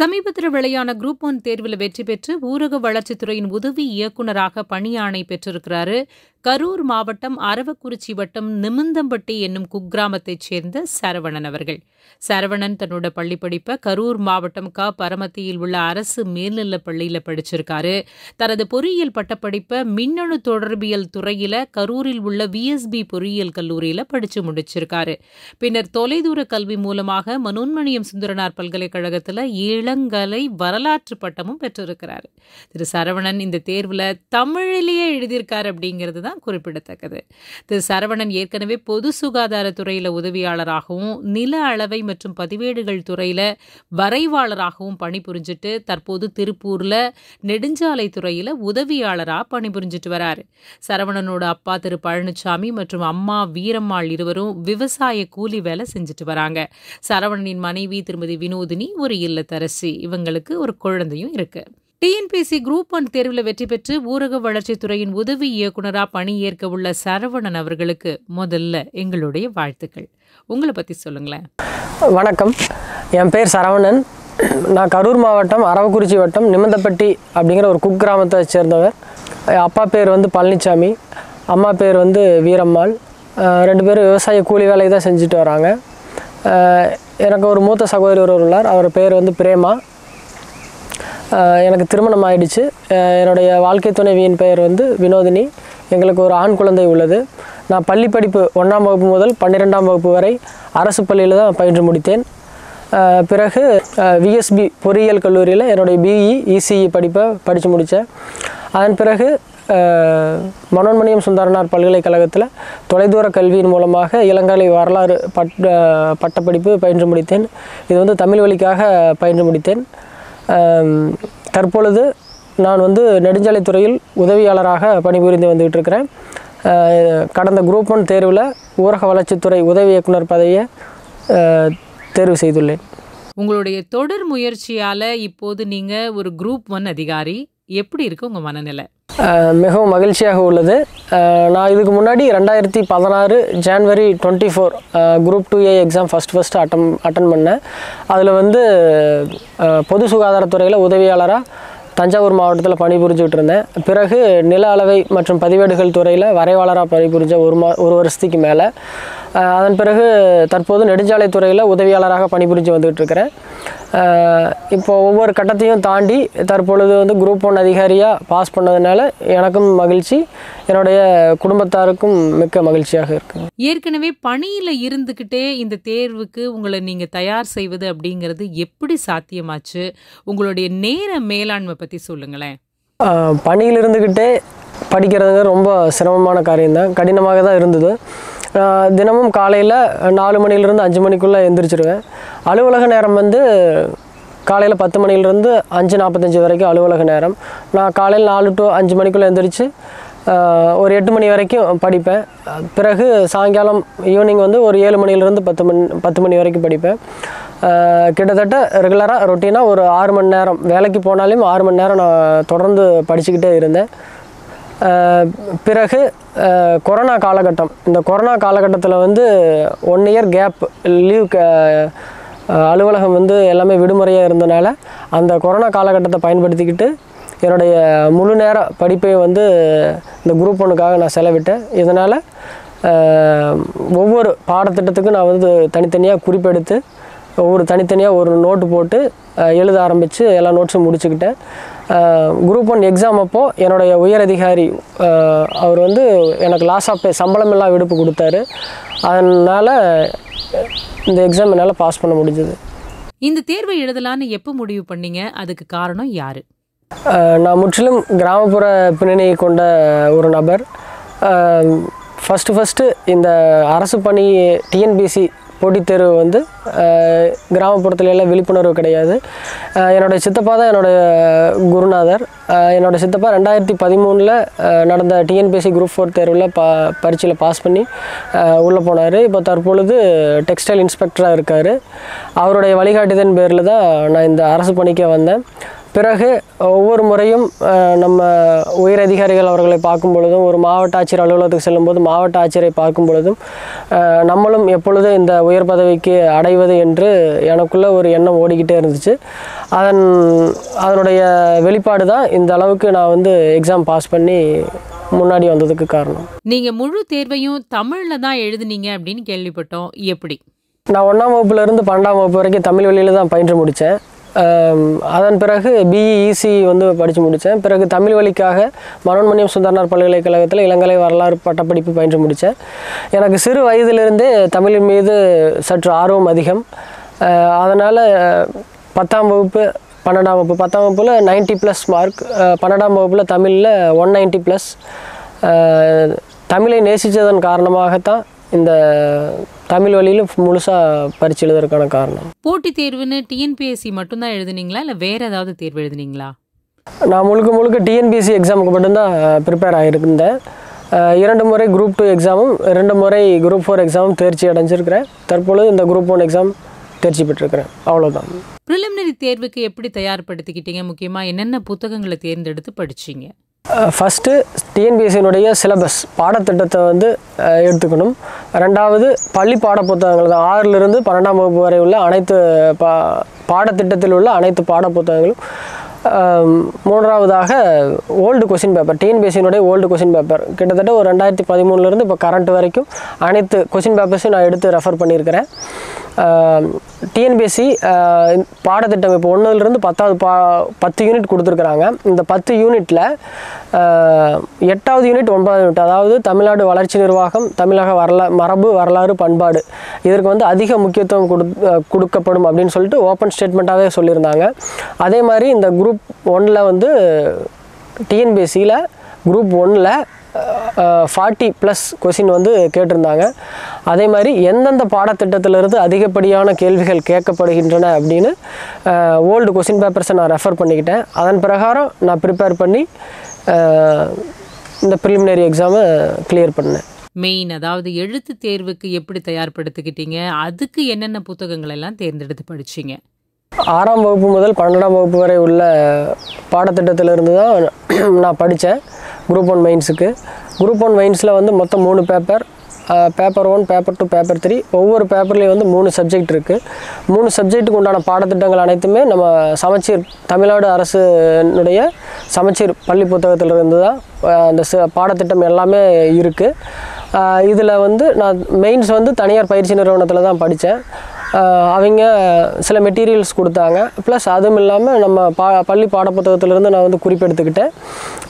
சமீபத்தில் வெளியான குரூப் 1 தேர்வில் வெற்றி பெற்று ஊரக வளர்ச்சித்துறையின் உதவி இயக்குநராக பணியாணை பெற்றிருக்கிறாரு கரூர் மாவட்டம் அரவக்குறிச்சி வட்டம் நிமிந்தம்பட்டி என்னும் குக்கிராமத்தைச் சேர்ந்த சரவணன் அவர்கள். சரவணன் தன்னோட பள்ளிப்படிப்பை கரூர் மாவட்டம் பரமத்தியில் உள்ள அரசு மேல்நிலைப் பள்ளியில் படிச்சிருக்காரு. தனது பொறியியல் பட்டப்படிப்பை மின்னணு தொடர்பியல் துறையில கரூரில் உள்ள VSB பொறியியல் கல்லூரியில் படிச்சு முடிச்சிருக்காரு. பின்னர் தொலைதூர கல்வி மூலமாக மனோன்மணியம் சுந்தரனார் பல்கலைக்கழகத்தில் இளங்கலை வரலாற்று பட்டமும் பெற்றிருக்கிறார். திரு சரவணன் இந்த தேர்வில் தமிழிலேயே எழுதியிருக்காரு அப்படிங்கிறது தான் குறிப்பிடத்தக்கது. திரு சரவணன் ஏற்கனவே பொது சுகாதாரத்துறையில் உதவியாளராகவும் நில அளவை மற்றும் பதிவேடுகள் துறையில் வரைவாளராகவும் பணிபுரிஞ்சிட்டு தற்போது திருப்பூர்ல நெடுஞ்சாலை துறையில் உதவியாளராக பணிபுரிஞ்சிட்டு வராரு. சரவணனோட அப்பா திரு பழனிசாமி மற்றும் அம்மா வீரம்மாள் இருவரும் விவசாய கூலி வேலை செஞ்சுட்டு வராங்க. சரவணனின் மனைவி திருமதி வினோதினி ஒரு இல்லத்தரசி. இவங்களுக்கு ஒரு குழந்தையும் இருக்கு. TNPSC குரூப் 1 தேர்வில் வெற்றி பெற்று ஊரக வளர்ச்சித்துறையின் உதவி இயக்குநராக பணியேற்க உள்ள சரவணன் அவர்களுக்கு முதல்ல எங்களுடைய வாழ்த்துக்கள். உங்களை பற்றி சொல்லுங்களேன். வணக்கம், என் பேர் சரவணன். நான் கரூர் மாவட்டம் அரவக்குறிச்சி வட்டம் நிமிந்தம்பட்டி அப்படிங்கிற ஒரு குக்கிராமத்தை சேர்ந்தவர். அப்பா பேர் பழனிசாமி, அம்மா பேர் வீரம்மாள். ரெண்டு பேரும் விவசாய கூலி வேலை தான் செஞ்சுட்டு வராங்க. எனக்கு ஒரு மூத்த சகோதரி ஒருவர் உள்ளார். அவர் பேர் பிரேமா. எனக்கு திருமணம் ஆயிடுச்சு. என்னுடைய வாழ்க்கை துணைவியின் பெயர் வினோதினி. எங்களுக்கு ஒரு ஆண் குழந்தை உள்ளது. நான் பள்ளி படிப்பு 1ஆம் வகுப்பு முதல் 12ஆம் வகுப்பு வரை அரசு பள்ளியில் தான் பயின்று முடித்தேன். பிறகு VSB பொறியியல் கல்லூரியில் என்னுடைய BE ECE படிப்பை படித்து முடித்தேன். அதன் பிறகு மனோன்மணியம் சுந்தரனார் பல்கலைக்கழகத்தில் தொலைதூர கல்வியின் மூலமாக இளங்கலை வரலாறு பட்டப்படிப்பு பயின்று முடித்தேன். இது தமிழ் வழிக்காக பயின்று முடித்தேன். தற்பொழுது நான் நெடுஞ்சாலைத்துறையில் உதவியாளராக பணிபுரிந்து வந்துகிட்டு இருக்கிறேன். கடந்த குரூப் 1 தேர்வில் ஊரக வளர்ச்சித்துறை உதவி இயக்குனர் பதவியை தேர்வு செய்துள்ளேன். உங்களுடைய தொடர் முயற்சியால் இப்போது நீங்கள் ஒரு குரூப் 1 அதிகாரி. எப்படி இருக்கு உங்கள் மனநிலை? மிகவும் மகிழ்ச்சியாக உள்ளது. நான் இதுக்கு முன்னாடி 2016 ஜனவரி 24 group 2A exam first attend பண்ணேன். அதில் பொது சுகாதாரத்துறையில் உதவியாளராக தஞ்சாவூர் மாவட்டத்தில் பணிபுரிஞ்சுக்கிட்டு இருந்தேன். பிறகு நில அளவை மற்றும் பதிவேடுகள் துறையில் வரைவாளராக பணிபுரிஞ்ச ஒரு வருஷத்துக்கு மேலே. அதன் பிறகு தற்போது நெடுஞ்சாலைத்துறையில் உதவியாளராக பணிபுரிஞ்சு வந்துகிட்டு இருக்கிறேன். இப்போது ஒவ்வொரு கட்டத்தையும் தாண்டி தற்பொழுது குரூப் 1 அதிகாரியாக பாஸ் பண்ணதுனால எனக்கும் மகிழ்ச்சி, என்னுடைய குடும்பத்தாருக்கும் மிக்க மகிழ்ச்சியாக இருக்குது. ஏற்கனவே பணியில் இருந்துக்கிட்டே இந்த தேர்வுக்கு உங்களை நீங்கள் தயார் செய்வது அப்படிங்கிறது எப்படி சாத்தியமாச்சு? உங்களுடைய நேர மேலாண்மை பற்றி சொல்லுங்களேன். பணியில் இருந்துக்கிட்டே படிக்கிறது ரொம்ப சிரமமான காரியம்தான், கடினமாக தான் இருந்தது. தினமும் காலையில் 4 மணிலேருந்து 5 மணிக்குள்ளே எந்திரிச்சிருவேன். அலுவலக நேரம் காலையில் 10 மணிலேருந்து 5:45 வரைக்கும் அலுவலக நேரம். நான் காலையில் 4 to 5 மணிக்குள்ளே எந்திரிச்சு ஒரு 8 மணி வரைக்கும் படிப்பேன். பிறகு சாயங்காலம் ஈவினிங் ஒரு 7 மணிலேருந்து 10 மணி வரைக்கும் படிப்பேன். கிட்டத்தட்ட ரெகுலராக ரொட்டீனாக ஒரு 6 மணி நேரம், வேலைக்கு போனாலும் 6 மணி நேரம் நான் தொடர்ந்து படிச்சுக்கிட்டே இருந்தேன். பிறகு கொரோனா காலகட்டம், இந்த கொரோனா காலகட்டத்தில் 1 இயர் கேப் லீவ், அலுவலகம் எல்லாமே விடுமுறையாக இருந்தனால அந்த கொரோனா காலகட்டத்தை பயன்படுத்திக்கிட்டு என்னுடைய முழு நேர படிப்பையும் இந்த குரூப் 1க்காக நான் செலவிட்டேன். இதனால் ஒவ்வொரு பாடத்திட்டத்துக்கும் நான் தனித்தனியாக குறிப்பெடுத்து தனித்தனியாக ஒரு நோட்டு போட்டு எழுத ஆரம்பித்து எல்லா நோட்ஸும் முடிச்சுக்கிட்டேன். குரூப் 1 எக்ஸாம் அப்போது என்னுடைய உயர் அதிகாரி அவர் எனக்கு லாஸ் ஆஃப் பே, சம்பளம் எல்லாம் விடுப்பு கொடுத்தாரு. அதனால் இந்த எக்ஸாம் என்னால் பாஸ் பண்ண முடிஞ்சது. இந்த தேர்வை எழுதலான்னு எப்போ முடிவு பண்ணீங்க? அதுக்கு காரணம் யார்? நான் முற்றிலும் கிராமப்புற பின்னணியை கொண்ட ஒரு நபர். ஃபஸ்ட்டு இந்த அரசு பணி TNPSC போட்டித் தேர்வு கிராமப்புறத்துல எல்லாம் விழிப்புணர்வு கிடையாது. என்னோடய சித்தப்பா தான் என்னோடய குருநாதர். என்னோடய சித்தப்பா 2013 நடந்த TNPSC குரூப் 4 தேர்வில் பரீட்சையில் பாஸ் பண்ணி உள்ளே போனார். இப்போ தற்பொழுது டெக்ஸ்டைல் இன்ஸ்பெக்டராக இருக்கார். அவருடைய வழிகாட்டுதன் பேரில் தான் நான் இந்த அரசு பணிக்கே வந்தேன். பிறகு ஒவ்வொரு முறையும் நம்ம உயர் அதிகாரிகள் அவர்களை பார்க்கும் பொழுதும் ஒரு மாவட்ட ஆட்சியர் அலுவலகத்துக்கு செல்லும்போது மாவட்ட ஆட்சியரை பார்க்கும் பொழுதும் நம்மளும் எப்பொழுது இந்த உயர் பதவிக்கு அடைவது என்று எனக்குள்ளே ஒரு எண்ணம் ஓடிக்கிட்டே இருந்துச்சு. அதனுடைய வெளிப்பாடு தான் இந்த அளவுக்கு நான் வந்து எக்ஸாம் பாஸ் பண்ணி முன்னாடி வந்ததுக்கு காரணம். நீங்கள் முழு தேர்வையும் தமிழில் தான் எழுதுனீங்க அப்படின்னு கேள்விப்பட்டோம். எப்படி? நான் 1ஆம் வகுப்புலேருந்து 12ஆம் வகுப்பு வரைக்கும் தமிழ் வழியில் தான் பயின்று முடித்தேன். அதன் பிறகு பிஇசி வந்து படித்து முடித்தேன். பிறகு தமிழ் வழிக்காக மனோன்மணியம் சுந்தரனார் பல்கலைக்கழகத்தில் இளங்கலை வரலாறு பட்டப்படிப்பு பயின்று முடித்தேன். எனக்கு சிறு வயதிலிருந்தே தமிழின் மீது சற்று ஆர்வம் அதிகம். அதனால் 10ஆம் வகுப்பு 12ஆம் வகுப்பு 10ஆம் வகுப்பில் 90+ மார்க், 12ஆம் வகுப்பில் தமிழில் 190+. தமிழை நேசித்ததன் காரணமாகத்தான் இந்த தமிழ் வழியில் முழுசாக பரிச்சு எழுதுறதுக்கான காரணம். போட்டித் தேர்வுன்னு டிஎன்பிஎஸ்சி மட்டும்தான் எழுதுனீங்களா இல்லை வேறு ஏதாவது தேர்வு எழுதுனீங்களா? நான் முழுக்க டிஎன்பிஎஸ்சி எக்ஸாமுக்கு மட்டும்தான் ப்ரிப்பேர் ஆகியிருந்தேன். 2 முறை குரூப் 2 எக்ஸாமும் 2 முறை குரூப் 4 எக்ஸாமும் தேர்ச்சி அடைஞ்சிருக்கிறேன். தற்பொழுது இந்த குரூப் 1 எக்ஸாம் தேர்ச்சி பெற்றிருக்கிறேன். அவ்வளோதான். ப்ரிலிமினரி தேர்வுக்கு எப்படி தயார்படுத்திக்கிட்டீங்க? முக்கியமாக என்னென்ன புத்தகங்களை தேர்ந்தெடுத்து படிச்சிங்க? ஃபஸ்ட்டு டிஎன்பிஎஸ்சியினுடைய சிலபஸ் பாடத்திட்டத்தை வந்து எடுத்துக்கணும். ரெண்டாவது பள்ளி பாட புத்தகங்கள் தான் 6லிருந்து 12ஆம் வகுப்பு வரை உள்ள அனைத்து பாடத்திட்டத்தில் உள்ள அனைத்து பாட புத்தகங்களும். மூன்றாவதாக ஓல்டு கொஷின் பேப்பர், டிஎன்பிஎஸ்சியினுடைய ஓல்டு கொஷின் பேப்பர் கிட்டத்தட்ட ஒரு 2013 இப்போ கரண்ட் வரைக்கும் அனைத்து கொஷின் பேப்பர்ஸையும் நான் எடுத்து ரெஃபர் பண்ணியிருக்கிறேன். டிஎன்பிஎஸ்சி பாடத்திட்டம் இப்போ 1லிருந்து 10 யூனிட் கொடுத்துருக்குறாங்க. இந்த 10 யூனிட்டில் 8வது யூனிட் 9வது யூனிட், அதாவது தமிழ்நாடு வளர்ச்சி நிர்வாகம், தமிழக மரபு வரலாறு பண்பாடு, இதற்கு வந்து அதிக முக்கியத்துவம் கொடுக்கப்படும் அப்படின்னு சொல்லிட்டு ஓப்பன் ஸ்டேட்மெண்ட்டாகவே சொல்லியிருந்தாங்க. அதே மாதிரி இந்த குரூப் 1ல் வந்து டிஎன்பிஎஸ்சியில் குரூப் 1ல் 40+ கொஷின் வந்து கேட்டிருந்தாங்க. அதே மாதிரி எந்தெந்த பாடத்திட்டத்திலிருந்து அதிகப்படியான கேள்விகள் கேட்கப்படுகின்றன அப்படின்னு ஓல்டு கொஷின் பேப்பர்ஸை நான் ரெஃபர் பண்ணிக்கிட்டேன். அதன் பிரகாரம் நான் ப்ரிப்பேர் பண்ணி இந்த ப்ரிலிமினரி எக்ஸாமை கிளியர் பண்ணேன். மெயின் அதாவது எழுத்து தேர்வுக்கு எப்படி தயார்படுத்திக்கிட்டீங்க? அதுக்கு என்னென்ன புத்தகங்கள் எல்லாம் தேர்ந்தெடுத்து படிச்சிங்க? 6ஆம் வகுப்பு முதல் 12ஆம் வகுப்பு வரை உள்ள பாடத்திட்டத்திலிருந்து தான் நான் படித்தேன் குரூப் 1 மெயின்ஸுக்கு. குரூப் 1 மெயின்ஸில் வந்து மொத்தம் 3 பேப்பர், பேப்பர் 1, பேப்பர் 2, பேப்பர் 3. ஒவ்வொரு பேப்பர்லேயும் வந்து 3 சப்ஜெக்ட் இருக்குது. 3 சப்ஜெக்ட்டுக்கு உண்டான பாடத்திட்டங்கள் அனைத்துமே நம்ம சமச்சீர் தமிழ்நாடு அரசுனுடைய சமச்சீர் பள்ளி புத்தகத்திலிருந்து தான் அந்த பாடத்திட்டம் எல்லாமே இருக்குது. இதில் வந்து நான் மெயின்ஸ் வந்து தனியார் பயிற்சி நிறுவனத்தில் தான் படித்தேன். அவங்க சில மெட்டீரியல்ஸ் கொடுத்தாங்க. ப்ளஸ் அதுவும் இல்லாமல் நம்ம பள்ளி பாடப்புத்தகத்திலேருந்து நான் வந்து குறிப்பெடுத்துக்கிட்டேன்.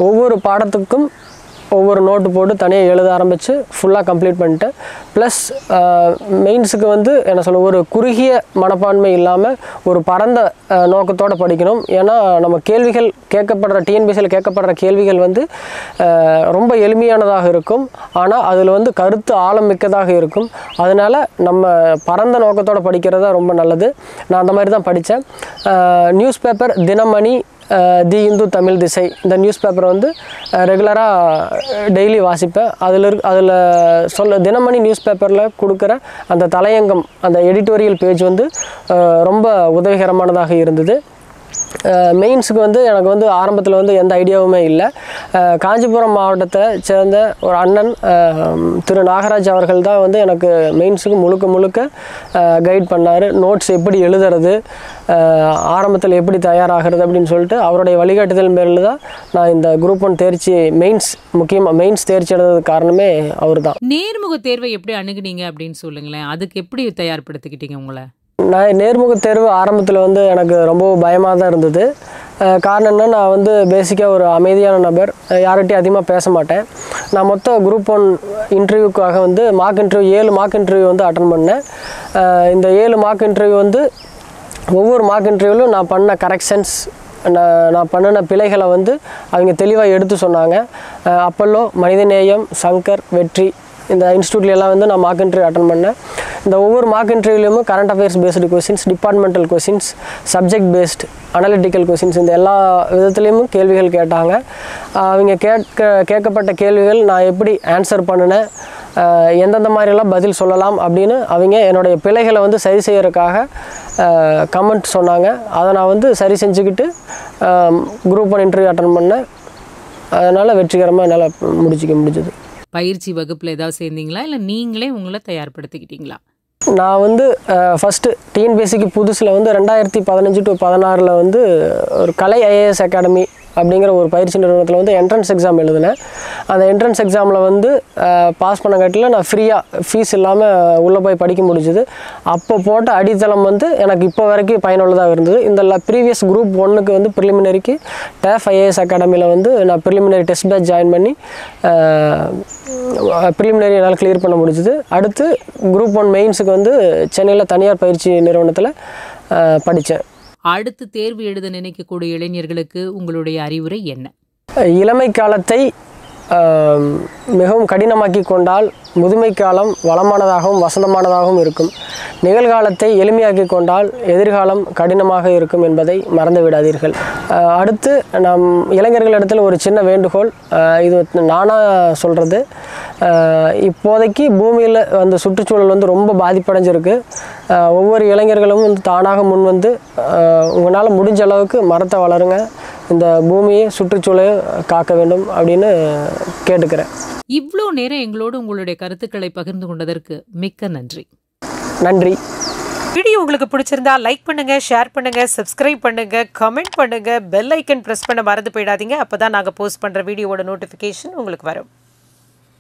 ஒவ்வொரு பாடத்துக்கும் ஒவ்வொரு நோட்டு போட்டு தனியாக எழுத ஆரம்பித்து ஃபுல்லாக கம்ப்ளீட் பண்ணிட்டேன். ப்ளஸ் மெயின்ஸுக்கு வந்து என்ன சொல்ல, ஒரு குறுகிய மனப்பான்மை இல்லாமல் ஒரு பரந்த நோக்கத்தோடு படிக்கணும். ஏன்னா நம்ம கேள்விகள் டிஎன்பிஎஸ்சியில் கேட்கப்படுற கேள்விகள் வந்து ரொம்ப எளிமையானதாக இருக்கும். ஆனால் அதில் வந்து கருத்து ஆழம் மிக்கதாக இருக்கும். அதனால் நம்ம பரந்த நோக்கத்தோடு படிக்கிறது தான் ரொம்ப நல்லது. நான் அந்த மாதிரி தான் படித்தேன். நியூஸ் பேப்பர் தினமணி, தி இந்து தமிழ் திசை, இந்த நியூஸ் பேப்பரை வந்து ரெகுலராக டெய்லி வாசிப்பேன். அதில் தினமணி நியூஸ் பேப்பரில் கொடுக்குற அந்த தலையங்கம், அந்த எடிட்டோரியல் பேஜ் வந்து ரொம்ப உதவிகரமானதாக இருந்தது. மெயின்ஸுக்கு வந்து எனக்கு வந்து ஆரம்பத்தில் வந்து எந்த ஐடியாவுமே இல்லை. காஞ்சிபுரம் மாவட்டத்தை சேர்ந்த ஒரு அண்ணன் திரு நாகராஜ் அவர்கள் தான் வந்து எனக்கு மெயின்ஸுக்கு முழுக்க கைட் பண்ணார். நோட்ஸ் எப்படி எழுதுறது, ஆரம்பத்தில் எப்படி தயாராகிறது அப்படின்னு சொல்லிட்டு அவருடைய வழிகாட்டுதல் மேலே தான் நான் இந்த குரூப் 1 தேர்ச்சி முக்கியமாக மெயின்ஸ் தேர்ச்சி அடைந்ததுக்கு காரணமே அவர் தான். நேர்முக தேர்வை எப்படி அணுகுனீங்க அப்படின்னு சொல்லுங்களேன். அதுக்கு எப்படி தயார்படுத்திக்கிட்டீங்க உங்களை? நான் நேர்முக தேர்வு ஆரம்பத்தில் வந்து எனக்கு ரொம்ப பயமாக தான் இருந்தது. காரணம் என்ன, நான் வந்து பேசிக்காக ஒரு அமைதியான நபர், யார்கிட்டையும் அதிகமாக பேச மாட்டேன். நான் மொத்தம் குரூப் 1 இன்டர்வியூக்காக வந்து 7 மார்க் இன்டர்வியூ வந்து அட்டன் பண்ணேன். இந்த 7 மார்க் இன்டர்வியூ வந்து ஒவ்வொரு மார்க் இன்டர்வியூவிலும் நான் பண்ண கரெக்ஷன்ஸ், நான் பண்ணின பிழைகளை வந்து அவங்க தெளிவாக எடுத்து சொன்னாங்க. அப்பல்லோ, மனிதநேயம், சங்கர், வெற்றி, இந்த இன்ஸ்டியூட்லாம் வந்து நான் மார்க் இன்டர்வியூ அட்டன் பண்ணேன். இந்த ஒவ்வொரு மார்க் இன்டர்வியூலையும் current affairs based questions, departmental questions, subject based analytical questions, இந்த எல்லா விதத்துலேயும் கேள்விகள் கேட்டாங்க. அவங்க கேட்கப்பட்ட கேள்விகள் நான் எப்படி ஆன்சர் பண்ணினேன், எந்தெந்த மாதிரிலாம் பதில் சொல்லலாம் அப்படின்னு அவங்க என்னுடைய பிழைகளை வந்து சரி செய்யறதுக்காக கமெண்ட் சொன்னாங்க. அதை நான் வந்து சரி செஞ்சுக்கிட்டு குரூப் 1 இன்டர்வியூ அட்டன் பண்ணேன். அதனால் வெற்றிகரமாக என்னால் முடிச்சிக்க முடிஞ்சது. பயிற்சி வகுப்பில் ஏதாவது சேர்ந்தீங்களா இல்லை நீங்களே உங்களை தயார்படுத்திக்கிட்டீங்களா? நான் வந்து ஃபஸ்ட்டு டிஎன்பிஎஸ்சிக்கு புதுசில் வந்து 2015 to 16 வந்து ஒரு கலை ஐஏஎஸ் அகாடமி அப்படிங்கிற ஒரு பயிற்சி நிறுவனத்தில் வந்து என்ட்ரன்ஸ் எக்ஸாம் எழுதினேன். அந்த என்ட்ரன்ஸ் எக்ஸாமில் வந்து பாஸ் பண்ணங்காட்டில் நான் ஃப்ரீயாக ஃபீஸ் இல்லாமல் உள்ளே போய் படிக்க முடிஞ்சுது. அப்போ போட்ட அடித்தளம் வந்து எனக்கு இப்போ வரைக்கும் பயனுள்ளதாக இருந்தது. இந்த ப்ரீவியஸ் குரூப் 1க்கு வந்து ப்ரிலிமினரிக்கு டேஃப் ஐஏஎஸ் அகாடமியில் வந்து நான் ப்ரிலிமினரி டெஸ்ட் பேட்ச் ஜாயின் பண்ணி ப்ரிலிமினரி என்னால் கிளியர் பண்ண முடிஞ்சுது. அடுத்து குரூப் 1 மெயின்ஸுக்கு வந்து சென்னையில் தனியார் பயிற்சி நிறுவனத்தில் படித்தேன். அடுத்து தேர்வு எழுத நினைக்கக்கூடிய இளைஞர்களுக்கு உங்களுடைய அறிவுரை என்ன? இளமை காலத்தை மிகவும் கடினமாக்கி கொண்டால் முதுமை காலம் வளமானதாகவும் வசந்தமானதாகவும் இருக்கும். நிகழ்காலத்தை எளிமையாக்கி கொண்டால் எதிர்காலம் கடினமாக இருக்கும் என்பதை மறந்து விடாதீர்கள். அடுத்து நம் இளைஞர்களிடத்தில் ஒரு சின்ன வேண்டுகோள், இது நானாக சொல்கிறது. இப்போதைக்கு பூமியில் அந்த சுற்றுச்சூழல் வந்து ரொம்ப பாதிப்படைஞ்சிருக்கு. ஒவ்வொரு இளைஞர்களும் வந்து தானாக முன் வந்து உங்களால் முடிஞ்ச அளவுக்கு மரத்தை வளருங்க, இந்த பூமியை சுற்றுச்சூழலை காக்க வேண்டும் அப்படின்னு கேட்டுக்கிறேன். இவ்வளோ நேரம் எங்களோடு உங்களுடைய கருத்துக்களை பகிர்ந்து கொண்டதற்கு மிக்க நன்றி. நன்றி. வீடியோ உங்களுக்கு பிடிச்சிருந்தா லைக் பண்ணுங்க, ஷேர் பண்ணுங்க, சப்ஸ்கிரைப் பண்ணுங்க, கமெண்ட் பண்ணுங்க, பெல் ஐக்கன் பிரஸ் பண்ண மறந்து போயிடாதீங்க. அப்பதான் நாங்கள் போஸ்ட் பண்ற வீடியோவோட நோட்டிஃபிகேஷன் உங்களுக்கு வரும்.